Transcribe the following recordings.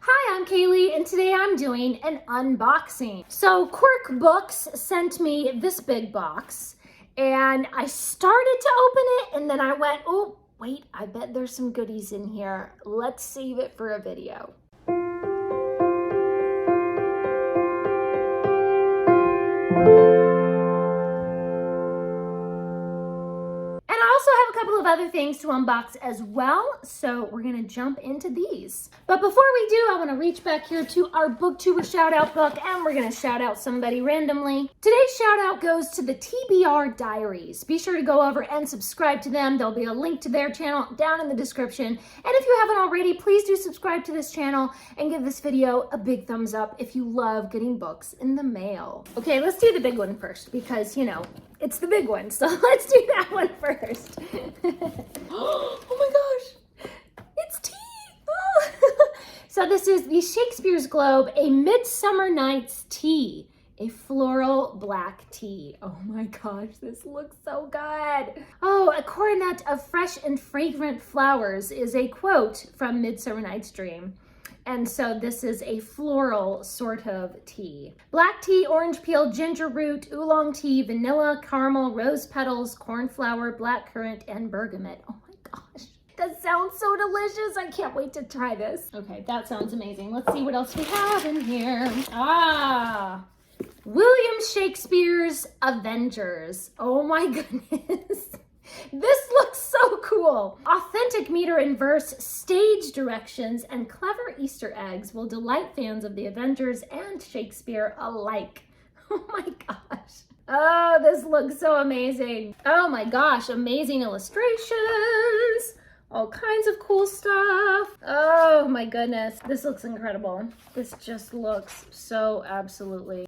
Hi, I'm Kaylee, and today I'm doing an unboxing. So Quirk Books sent me this big box, and I started to open it, and then I went, oh, wait, I bet there's some goodies in here. Let's save it for a video. Of other things to unbox as well, so we're gonna jump into these. But before we do, I want to reach back here to our booktuber shout out book, and we're gonna shout out somebody randomly. Today's shout out goes to the TBR Diaries. Be sure to go over and subscribe to them. There'll be a link to their channel down in the description, and if you haven't already, please do subscribe to this channel and give this video a big thumbs up if you love getting books in the mail. Okay, let's do the big one first, because you know it's the big one, so let's do that one first. Oh my gosh, it's tea! Oh. So this is the Shakespeare's Globe, a Midsummer Night's Tea, a floral black tea. Oh my gosh, this looks so good. Oh, a coronet of fresh and fragrant flowers is a quote from Midsummer Night's Dream. And so this is a floral sort of tea. Black tea, orange peel, ginger root, oolong tea, vanilla, caramel, rose petals, cornflower, blackcurrant, and bergamot. Oh my gosh, that sounds so delicious. I can't wait to try this. Okay, that sounds amazing. Let's see what else we have in here. William Shakespeare's Avengers. Oh my goodness. This looks so cool. Authentic meter and verse, stage directions, and clever Easter eggs will delight fans of the Avengers and Shakespeare alike. Oh my gosh. Oh, this looks so amazing. Oh my gosh, amazing illustrations. All kinds of cool stuff. Oh my goodness, this looks incredible. This just looks so absolutely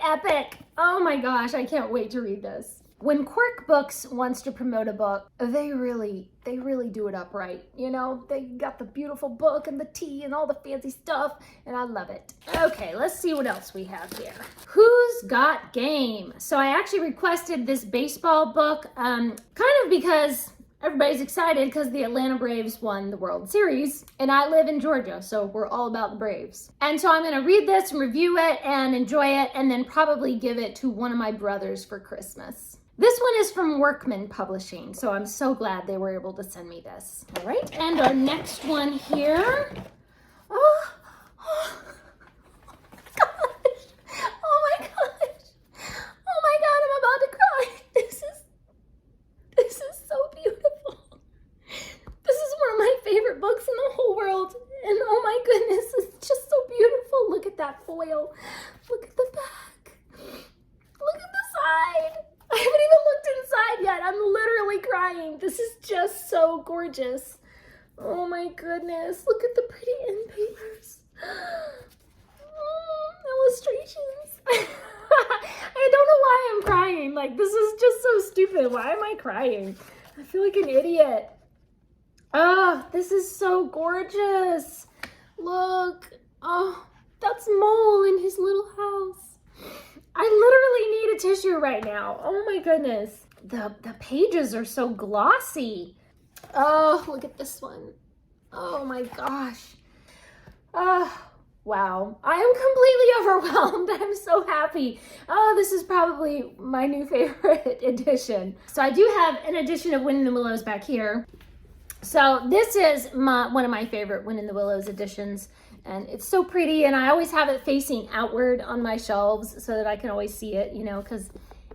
epic. Oh my gosh, I can't wait to read this. When Quirk Books wants to promote a book, they really do it up right. You know, they got the beautiful book and the tea and all the fancy stuff, and I love it. Okay, let's see what else we have here. Who's Got Game? So I actually requested this baseball book, kind of because everybody's excited because the Atlanta Braves won the World Series, and I live in Georgia, so we're all about the Braves. And so I'm gonna read this and review it and enjoy it, and then probably give it to one of my brothers for Christmas. This one is from Workman Publishing, so I'm so glad they were able to send me this. All right, and our next one here. Oh my gosh. Oh my God, I'm about to cry. This is so beautiful. This is one of my favorite books in the whole world. And oh my goodness, it's just so beautiful. Look at that foil. Look at the back. Look at the side. I haven't even looked inside yet. I'm literally crying. This is just so gorgeous. Oh my goodness. Look at the pretty end papers. Illustrations. I don't know why I'm crying. Like, this is just so stupid. Why am I crying? I feel like an idiot. Oh, this is so gorgeous. Look. Oh, that's Mole in his little house. I literally need a tissue right now. Oh my goodness. The pages are so glossy. Oh, look at this one. Oh my gosh. Oh, wow. I am completely overwhelmed. I'm so happy. Oh, this is probably my new favorite edition. So I do have an edition of Wind in the Willows back here. So this is one of my favorite Wind in the Willows editions. And it's so pretty, and I always have it facing outward on my shelves so that I can always see it, you know, because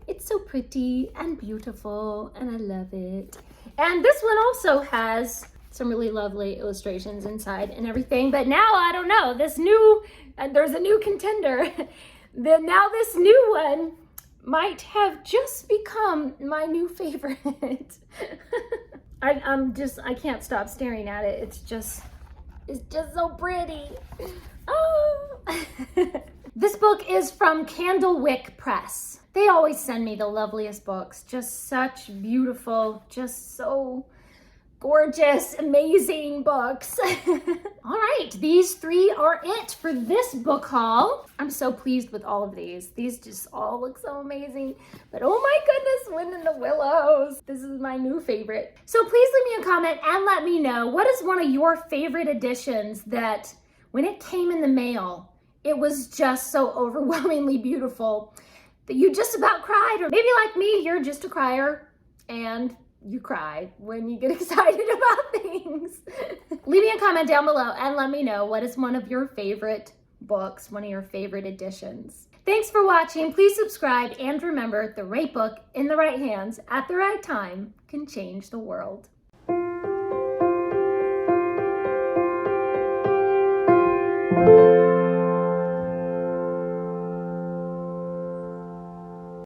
it's so pretty and beautiful, and I love it. And this one also has some really lovely illustrations inside and everything, but now, I don't know, there's a new contender. Now this new one might have just become my new favorite. I can't stop staring at it. It's just so pretty. Oh. This book is from Candlewick Press. They always send me the loveliest books. Just such beautiful, just so gorgeous, amazing books. All right, these 3 are it for this book haul. I'm so pleased with all of these. These just all look so amazing. But oh my goodness, Wind in the Willows. This is my new favorite. So please leave me a comment and let me know, what is one of your favorite editions that when it came in the mail, it was just so overwhelmingly beautiful that you just about cried? Or maybe like me, you're just a crier and you cry when you get excited about things. Leave me a comment down below and let me know, what is one of your favorite books, one of your favorite editions. Thanks for watching. Please subscribe and remember, the right book in the right hands at the right time can change the world.